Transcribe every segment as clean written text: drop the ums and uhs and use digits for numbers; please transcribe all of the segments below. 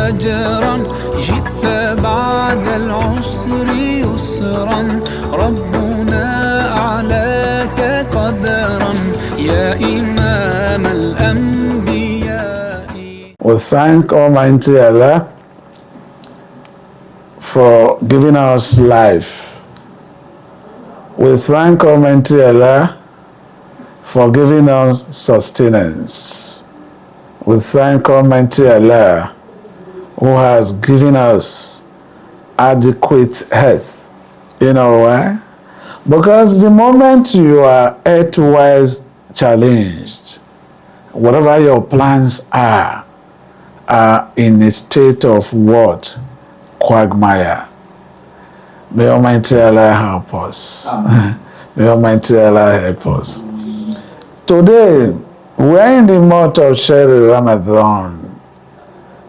أجرا جئت بعد العسر يسرا ربنا أعلاك قدرا يا إمام الأنبياء. We thank Almighty Allah for giving us life. We thank Almighty Allah for giving us sustenance. We thank Almighty Allah who has given us adequate health. You know why? Because the moment you are health-wise challenged, whatever your plans are in a state of what? Quagmire. May Almighty Allah help us. May Almighty Allah help us. Today, we're in the month of Shahr Ramadan.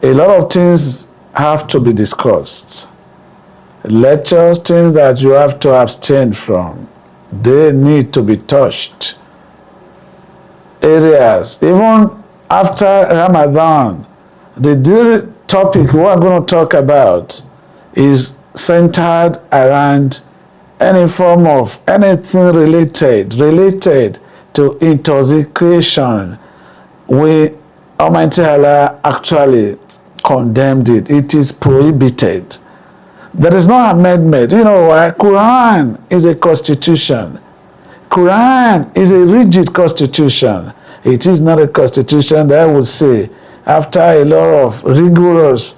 A lot of things have to be discussed. Lectures, things that you have to abstain from, they need to be touched. Areas, even after Ramadan, the daily topic we're going to talk about is centered around any form of anything related to intoxication. We, Almighty Allah actually condemned it. It is prohibited. There is no amendment. You know why? Quran is a constitution. Quran is a rigid constitution. It is not a constitution that I would say after a lot of rigorous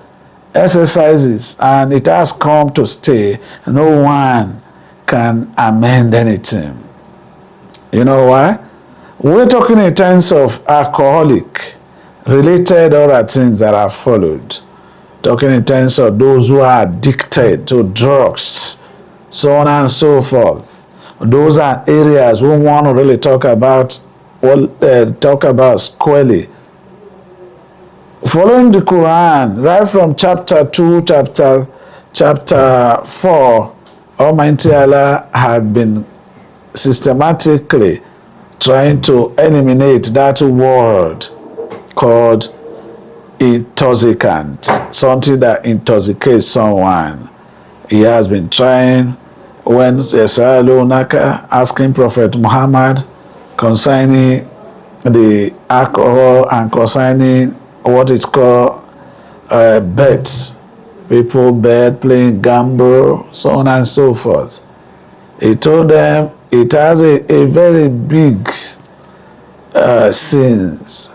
exercises and it has come to stay, no one can amend anything. You know why? We're talking in terms of alcoholic related other things that are followed. Talking in terms of those who are addicted to drugs, so on and so forth. Those are areas we want to really talk about squarely. Following the Quran, right from chapter 2, chapter 4, Almighty Allah had been systematically trying to eliminate that word called intoxicant, something that intoxicates someone. He has been trying when Naka asking Prophet Muhammad concerning the alcohol and concerning what it's called bets. People bet, playing gamble, so on and so forth. He told them it has a very big sins,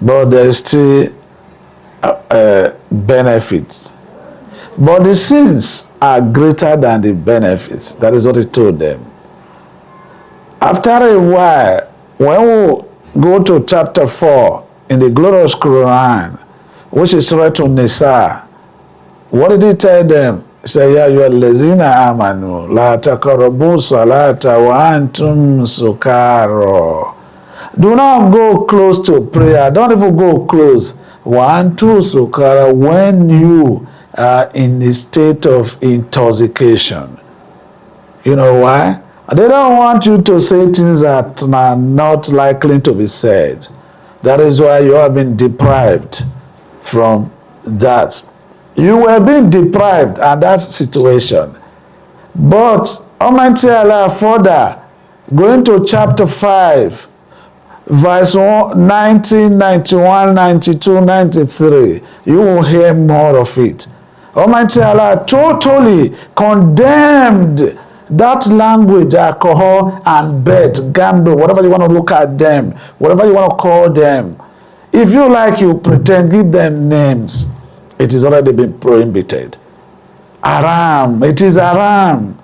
but there's still benefits. But the sins are greater than the benefits. That is what he told them. After a while, when we go to chapter 4 in the glorious Quran, which is Surah An-Nisa, what did he tell them? He said, Ya ayyuhallazina amanu la taqrabu salata wa antum sukara. Do not go close to prayer. Don't even go close. Wa antum sukara, when you are in a state of intoxication. You know why? They don't want you to say things that are not likely to be said. That is why you have been deprived from that. You were being deprived at that situation. But Almighty Allah further, going to chapter 5, verse 90, 91, 92, 93, you will hear more of it. Almighty Allah totally condemned that language, alcohol and bet, gamble, whatever you want to look at them, whatever you want to call them. If you like, you pretend, give them names. It is already been prohibited. Haram, it is haram.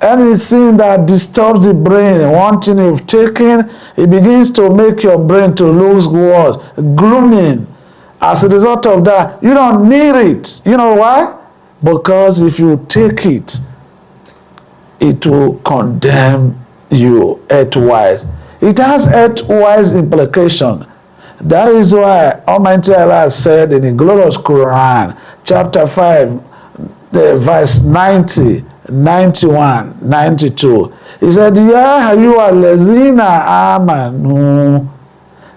Anything that disturbs the brain, one thing you've taken, it begins to make your brain to lose what? Glooming. As a result of that, you don't need it. You know why? Because if you take it, it will condemn you earthwise. It has earthwise implication. That is why Almighty Allah said in the glorious Quran, chapter 5, verse 90, 91, 92, he said, Ya ayyuhallazina amanu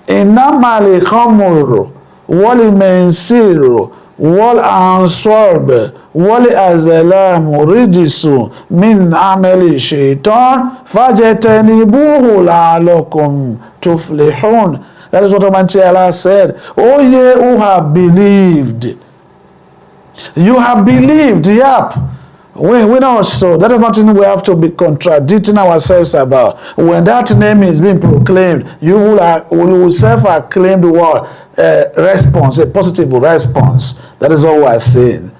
innamal khamru wal maisiru والأنصاب والأزلام رجس من عمل الشيطان فاجتنبوه لعلكم تفلحون. That is what Almighty Allah said. O ye who have believed. You have believed, yep. We know so. That is nothing we have to be contradicting ourselves about. When that name is being proclaimed, you will self-acclaim the word response, a positive response. That is what we are saying.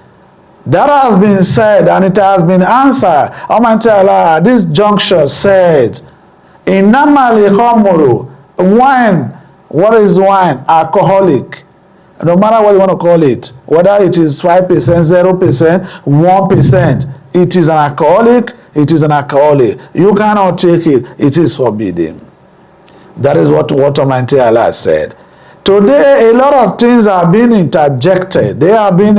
That has been said and it has been answered. Almighty Allah at this juncture said, Innamali khamru, wine. What is wine? Alcoholic. No matter what you want to call it, whether it is 5%, 0%, 1%, it is an alcoholic, it is an alcoholic. You cannot take it, it is forbidden. That is what Almighty Allah said. Today, a lot of things are being interjected. They are being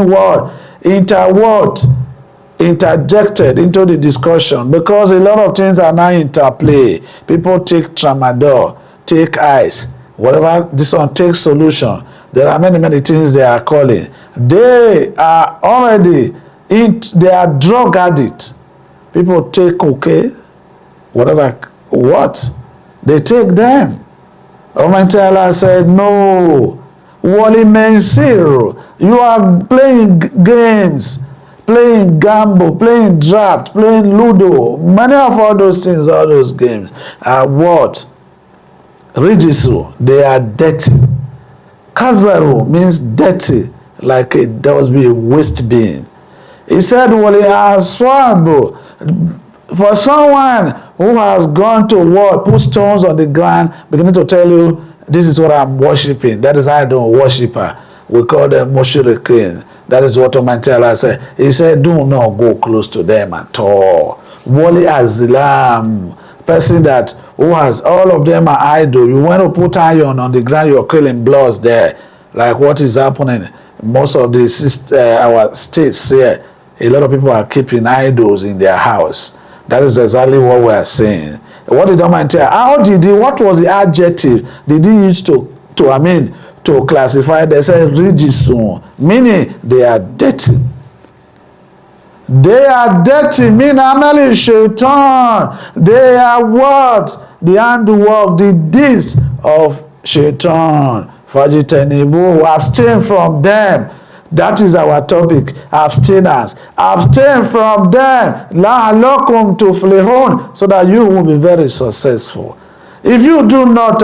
interjected into the discussion because a lot of things are now interplay. People take tramadol, take ice, whatever, this one takes solution. There are many things they are calling. They are already they are drug addicts. People take cocaine, whatever, what? They take them. Almighty Allah said, no. Wali Mensir, you are playing games, playing gamble, playing draft, playing ludo. Many of all those things, all those games are what? Rijisu, they are dirty. Kazaru means dirty, like there must be a waste bin. He said, Wali Aswabu, for someone who has gone to war, put stones on the ground, beginning to tell you, this is what I'm worshiping. That is how I don't worship her. We call them Mushrikin. That is what Almighty Allah said. He said, do not go close to them at all. Wali Azilam, person that who has all of them are idol. You want to put iron on the ground, you're killing bloods there. Like what is happening most of the our states here. A lot of people are keeping idols in their house. That is exactly what we are saying. What did Almighty how did he, what was the adjective did he use to classify? They said rigisun, meaning they are dirty. They are dirty, mean amali shaitan. They are what? The handwork, the deeds of shaitan. Fajitanibu, abstain from them. That is our topic, abstinence. Abstain from them, la'alakum tuflihun, so that you will be very successful. If you do not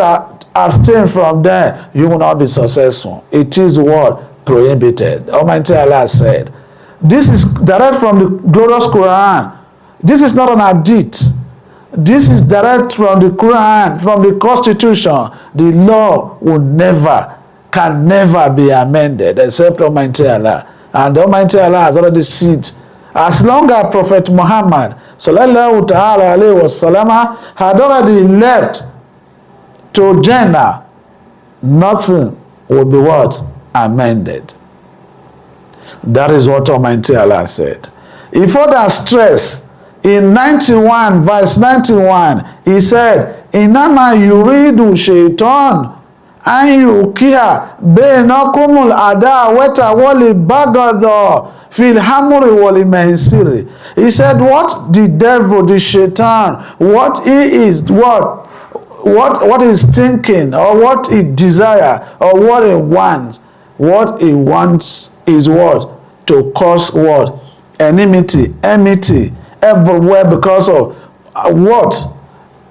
abstain from them, you will not be successful. It is what? Prohibited. Almighty Allah said. This is direct from the glorious Quran. This is not an hadith. This is direct from the Quran, from the Constitution. The law will can never be amended except Almighty Allah. And Almighty Allah has already said, as long as Prophet Muhammad sallallahu ta'ala alayhi wa sallam had already left to Jannah, nothing will be what? Amended. That is what Almighty Allah said. He further stressed in 91 verse 91, he said, Inama yuridu shaitan an yukia bainakumul adawata wal baghdha fil hamri wal maisiri. He said, what the devil, the shaitan, what he is, what he's thinking, or what he desire, or what he wants is what? To cause what? Enmity everywhere because of what?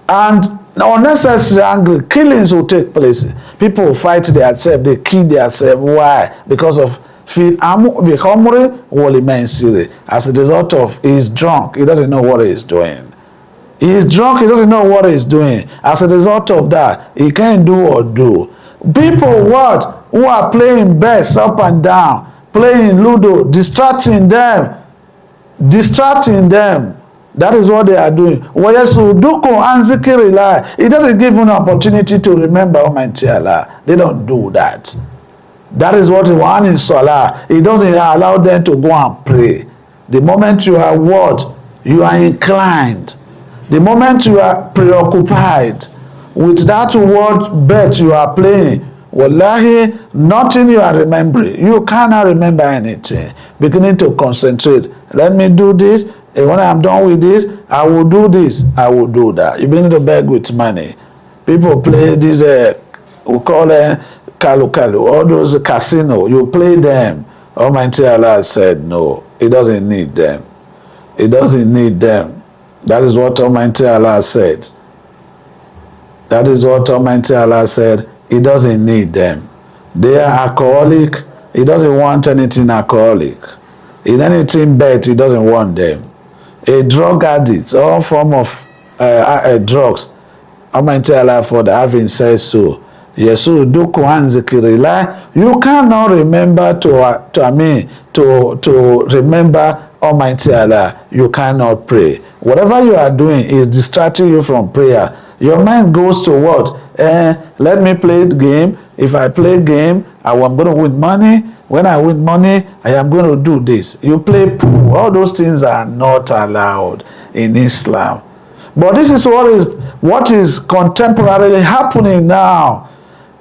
And unnecessary anger, killings will take place. People will fight themselves, they kill themselves. Why? Because of as a result of he's drunk, he doesn't know what he's doing. He is drunk, he doesn't know what he's doing. As a result of that, he can't do or do. People what? Who are playing bets up and down, playing Ludo, distracting them. That is what they are doing. It doesn't give you an opportunity to remember Almighty Allah. They don't do that. That is what he wants in Salah. He doesn't allow them to go and pray. The moment you are what? You are inclined. The moment you are preoccupied with that word bet you are playing, Wallahi, nothing you are remembering. You cannot remember anything. Beginning to concentrate. Let me do this. And when I'm done with this, I will do this. I will do that. You begin to beg with money. People play this, we call it kalu kalu, all those casino. You play them. Almighty Allah said, no, He doesn't need them. He doesn't need them. That is what Almighty Allah said. That is what Almighty Allah said. He doesn't need them. They are alcoholic. He doesn't want anything alcoholic. In anything bad, He doesn't want them. A drug addict, all form of drugs, Almighty Allah for the having said so. Yes, you cannot remember to remember Almighty Allah. You cannot pray. Whatever you are doing is distracting you from prayer. Your mind goes to what? Let me play the game. If I play game, I'm going to win money. When I win money, I am going to do this. You play pool. All those things are not allowed in Islam. But this is what is contemporarily happening now.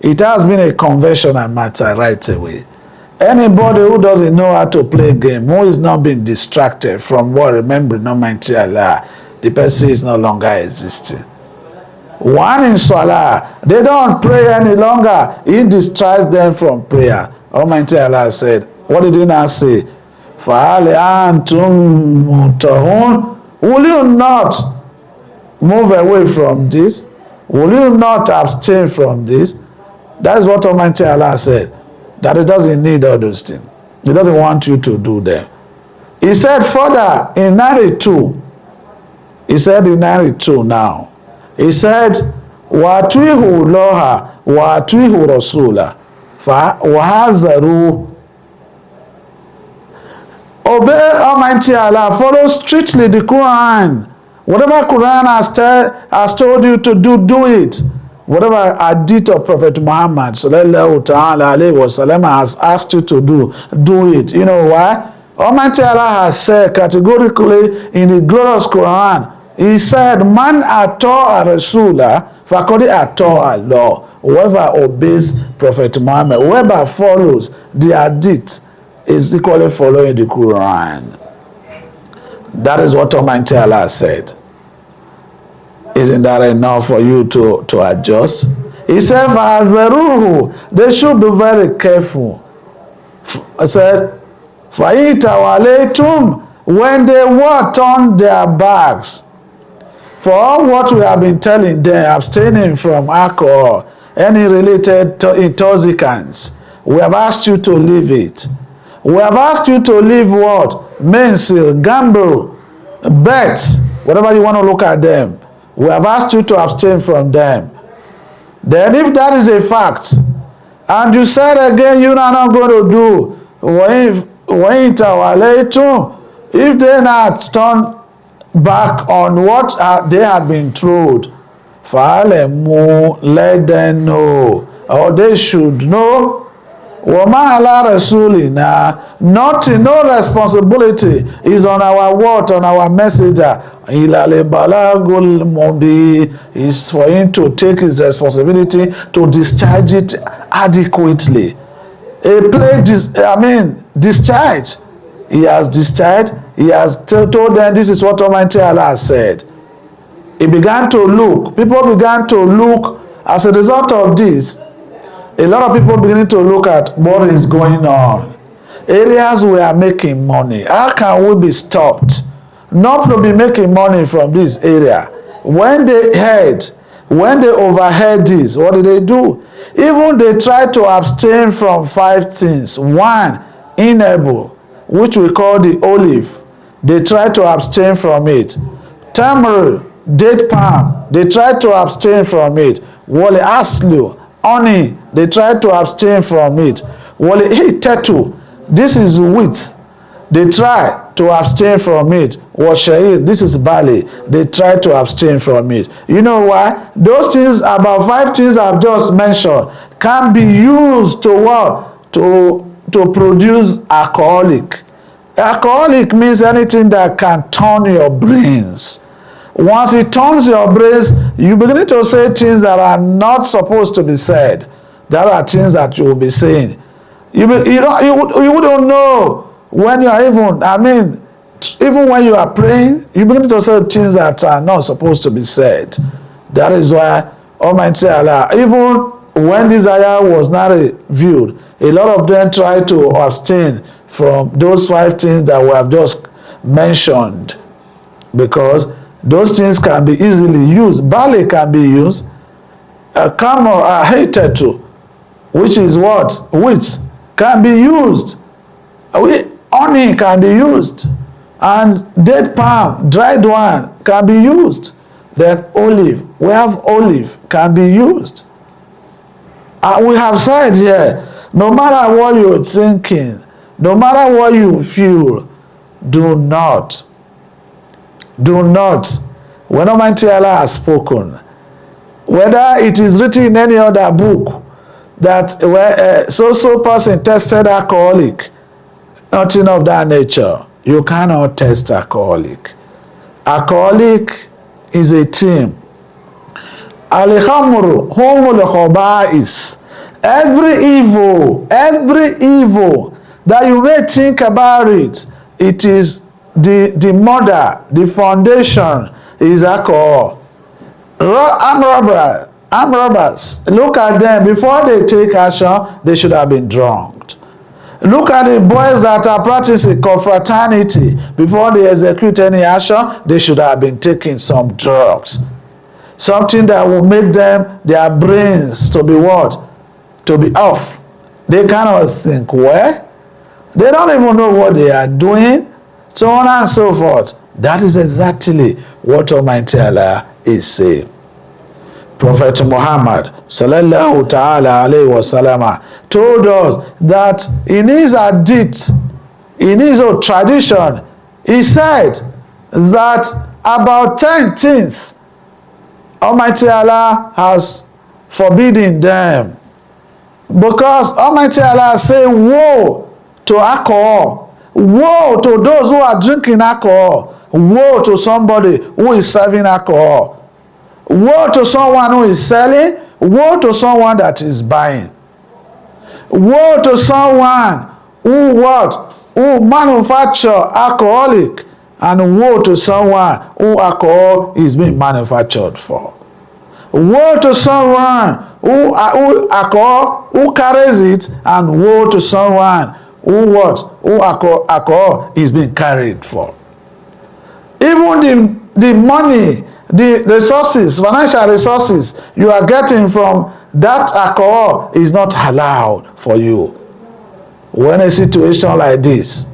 It has been a conventional matter right away. Anybody who doesn't know how to play a game, who is not being distracted from what remembering Almighty Allah, the person is no longer existing. One in Salah, they don't pray any longer. He distracts them from prayer. Almighty Allah said, what did He now say? فَهَلِ أَنْتُمْ مُنْتَهُونَ. Will you not move away from this? Will you not abstain from this? That is what Almighty Allah said. That He doesn't need all those things. He doesn't want you to do them. He said further in 92. He said in 92 now. He said, وَأَطِيعُوا اللَّهَ وَأَطِيعُوا رَسُولَهُ وَحَذَرُوا. Obey Almighty Allah. Follow strictly the Quran. Whatever Quran has told you to do, do it. Whatever hadith of Prophet Muhammad sallallahu ta'ala alayhi wa sallam has asked you to do, do it. You know why? Almighty Allah has said categorically in the glorious Quran, He said, Man ata'a rasula faqad ata'a Allah. Whoever obeys Prophet Muhammad, whoever follows the hadith is equally following the Quran. That is what Almighty Allah said. Isn't that enough for you to adjust? He said, they should be very careful. I said, when they will turn their backs, for all what we have been telling them, abstaining from alcohol, any related intoxicants, we have asked you to leave it. We have asked you to leave what? Mensil, gamble, bets, whatever you want to look at them. We have asked you to abstain from them. Then if that is a fact, and you said again you are not going to do, if they not turn back on what they had been told, let them know, or they should know. Nothing, no responsibility is on our word, on our messenger. Is for him to take his responsibility to discharge it adequately. Discharge. He has discharged. He has told them this is what Almighty Allah said. He began to look. People began to look as a result of this. A lot of people beginning to look at what is going on. Areas we are making money. How can we be stopped? Not to be making money from this area. When they overheard this, what did they do? Even they tried to abstain from 5 things. 1, inedible, which we call the olive. They tried to abstain from it. Tamarind, date palm, they tried to abstain from it. Wali aslu, honey, they tried to abstain from it. Wali tetu, this is wheat. They try to abstain from it. Washair, this is barley. They try to abstain from it. You know why? Those things, about 5 things I've just mentioned, can be used to what? To produce alcoholic. Alcoholic means anything that can turn your brains. Once it turns your brains, you begin to say things that are not supposed to be said. There are things that you will be saying. You wouldn't know when you are even when you are praying, you begin to say things that are not supposed to be said. That is why Almighty Allah, even when this ayah was not revealed, a lot of them tried to abstain from those 5 things that we have just mentioned, because those things can be easily used. Barley can be used. Camel are hated to, which is what? Wheat can be used. Honey can be used. And date palm, dried one, can be used. Then olive, we have olive, can be used. And we have said here, no matter what you're thinking, no matter what you feel, do not, when Almighty Allah has spoken, whether it is written in any other book that so person tested alcoholic, nothing of that nature. You cannot test alcoholic. Alcoholic is a team. Al-khamru humul khaba'is. Every evil that you may think about it, it is the mother, the foundation is alcohol. Armed robbers, look at them. Before they take action, they should have been drunk. Look at the boys that are practicing confraternity. Before they execute any action, they should have been taking some drugs. Something that will make their brains to be what? To be off. They cannot think well. They don't even know what they are doing. So on and so forth. That is exactly what Almighty Allah is saying. Prophet Muhammad sallallahu ta'ala alayhi wa sallam told us that in his hadith, in his tradition, he said that about 10 things Almighty Allah has forbidden them. Because Almighty Allah said, woe to alcohol, woe to those who are drinking alcohol, woe to somebody who is serving alcohol, woe to someone who is selling, woe to someone that is buying, woe to someone who manufacture alcoholic, and woe to someone who alcohol is being manufactured for. Woe to someone who carries it, and woe to someone who alcohol is being carried for. Even the money, the resources, financial resources you are getting from that alcohol is not allowed for you. When a situation like this,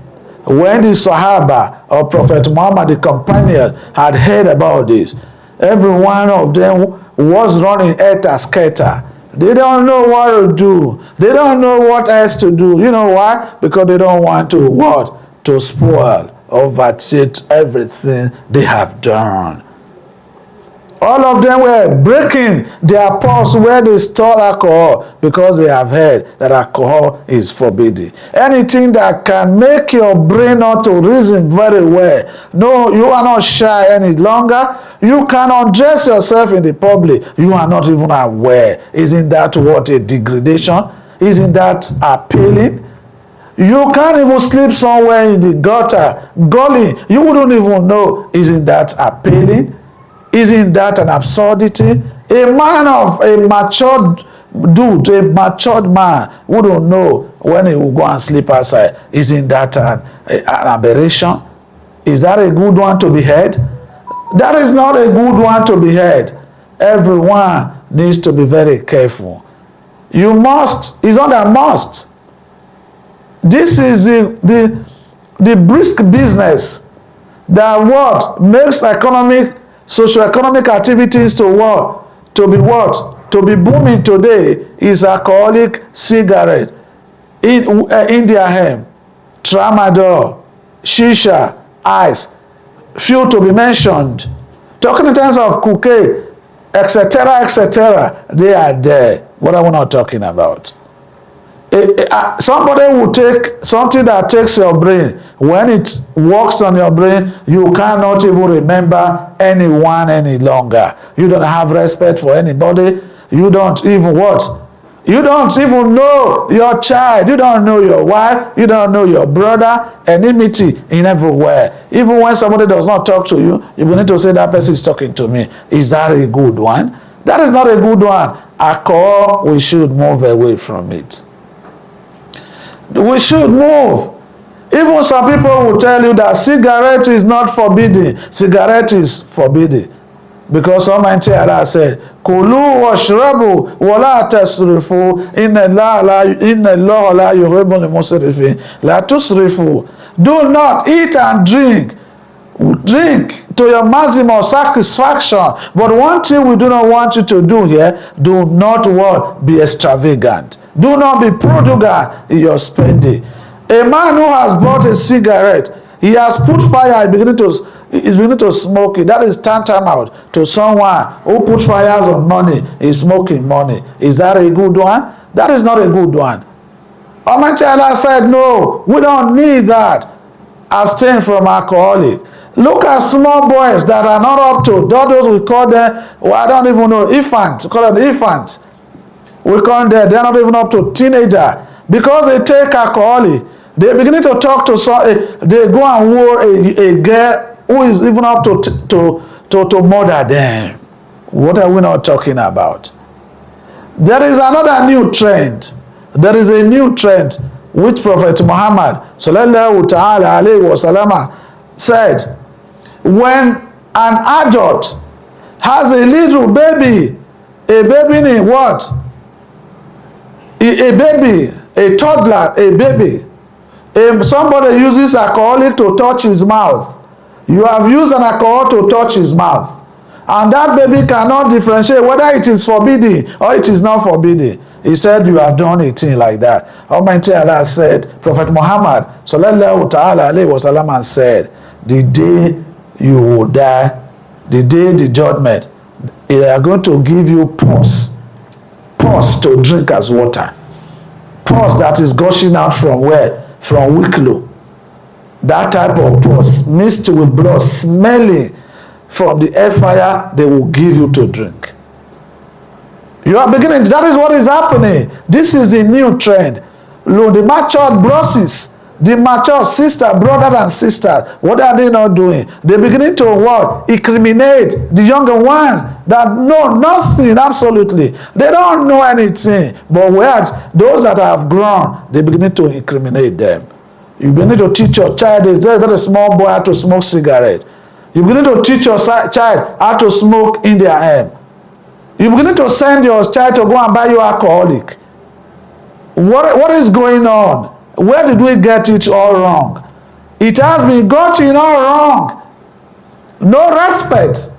when the Sahaba of Prophet Muhammad, the companions, had heard about this, every one of them was running helter-skelter. They don't know what to do. They don't know what else to do. You know why? Because they don't want to what? To spoil, overtake everything they have done. All of them were breaking their purse where they store alcohol, because they have heard that alcohol is forbidden. Anything that can make your brain not to reason very well. No, you are not shy any longer. You can undress yourself in the public. You are not even aware. Isn't that what a degradation? Isn't that appealing? You can't even sleep somewhere in the gutter, gully. You wouldn't even know. Isn't that appealing? Isn't that an absurdity? A matured dude, a matured man wouldn't know when he will go and sleep outside. Isn't that an aberration? Is that a good one to be heard? That is not a good one to be heard. Everyone needs to be very careful. You must, it's not a must. This is the brisk business that what makes socio-economic activities to be booming today is alcoholic cigarette, India hemp, tramadol, shisha, ice, few to be mentioned. Talking in terms of cocaine, etc., they are there. What are we not talking about? Somebody will take something that takes your brain. When it works on your brain, you cannot even remember anyone any longer. You don't have respect for anybody. You don't even what? You don't even know your child. You don't know your wife. You don't know your brother. Enmity in everywhere. Even when somebody does not talk to you, you need to say that person is talking to me. Is that a good one? That is not a good one. Alcohol, we should move away from it. We should move. Even some people will tell you that cigarette is not forbidden. Cigarette is forbidden. Because Almighty Allah said, Kulu washrabu wala tasrifu inna Allah la yuhibbul musrifin. La tusrifu. Do not eat and drink. Drink to your maximum satisfaction. But one thing we do not want you to do here, do not what? Be extravagant. Do not be prodigal in your spending. A man who has bought a cigarette, he has put fire, he's beginning to smoke it. That is tantamount to someone who put fires on money, is smoking money. Is that a good one? That is not a good one. Almighty Allah said, no, we don't need that. Abstain from alcoholic. Look at small boys that are not up to, those we call them, well, I don't even know, infants. We call them infants. We call them, they're not even up to teenager. Because they take alcoholic, they're beginning to talk to some, they go and woo a girl who is even up to murder them. What are we not talking about? There is another new trend. There is a new trend which Prophet Muhammad sallallahu ta'ala alayhi wa sallam said, when an adult has a little baby, a baby in what? A baby, a toddler, a baby. Somebody uses alcoholic to touch his mouth. You have used an alcohol to touch his mouth. And that baby cannot differentiate whether it is forbidden or it is not forbidden. He said, you have done a thing like that. Almighty Allah said, Prophet Muhammad sallallahu ta'ala alayhi wa sallam said, the day you will die, the day the judgment, they are going to give you pus to drink as water. Pus that is gushing out from where? From Wicklow. That type of pus mixed with blood, smelling from the air fire, they will give you to drink. You are beginning, that is what is happening. This is a new trend. Look, the mature brothers, the mature sister, brother and sister, what are they not doing? They're beginning to what? Incriminate the younger ones that know nothing, absolutely. They don't know anything. But whereas those that have grown, they're beginning to incriminate them. You begin to teach your child, a very small boy, how to smoke cigarette. You begin to teach your child how to smoke in their hand. You begin to send your child to go and buy you alcoholic. What is going on? Where did we get it all wrong? It has been gotten all wrong. No respect.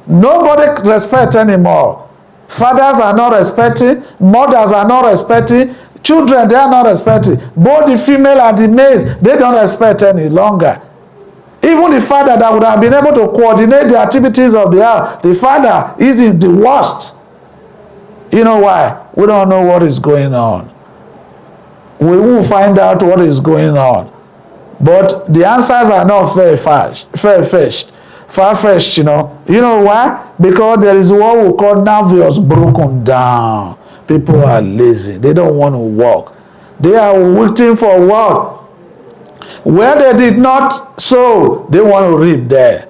Nobody respects anymore. Fathers are not respecting. Mothers are not respecting. Children, they are not respecting. Both the female and the males, they don't respect any longer. Even the father that would have been able to coordinate the activities of the house, the father is in the worst. You know why? We don't know what is going on. We will find out what is going on. But the answers are not far-fetched, you know. You know why? Because there is what we call nervous broken down. People are lazy. They don't want to work. They are waiting for what? Where they did not sow, they want to reap there.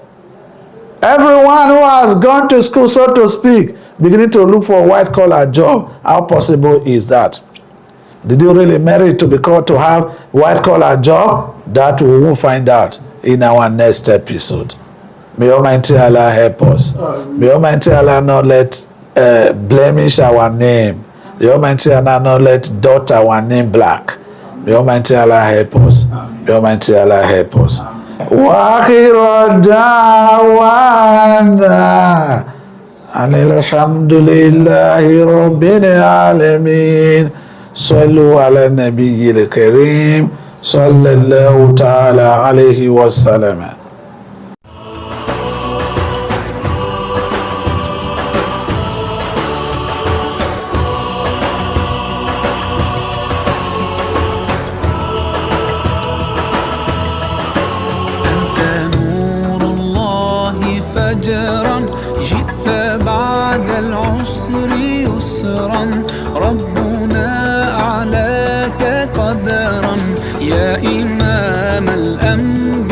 Everyone who has gone to school, so to speak, beginning to look for a white-collar job. How possible is that? Did you really merit to be called to have white-collar job? That we will find out in our next episode. May Almighty Allah help us. May Almighty Allah not let blemish our name. May Almighty Allah not let dot our name black. May Almighty Allah help us. May Almighty Allah help us. Wa akhiru da'wana alhamdulillahi rabbil alamin. Sallu ala nabiyyil kareem sallallahu ta'ala alayhi wa sallam. فجرا جئت بعد العسر يسرا ربنا إمام الأنبياء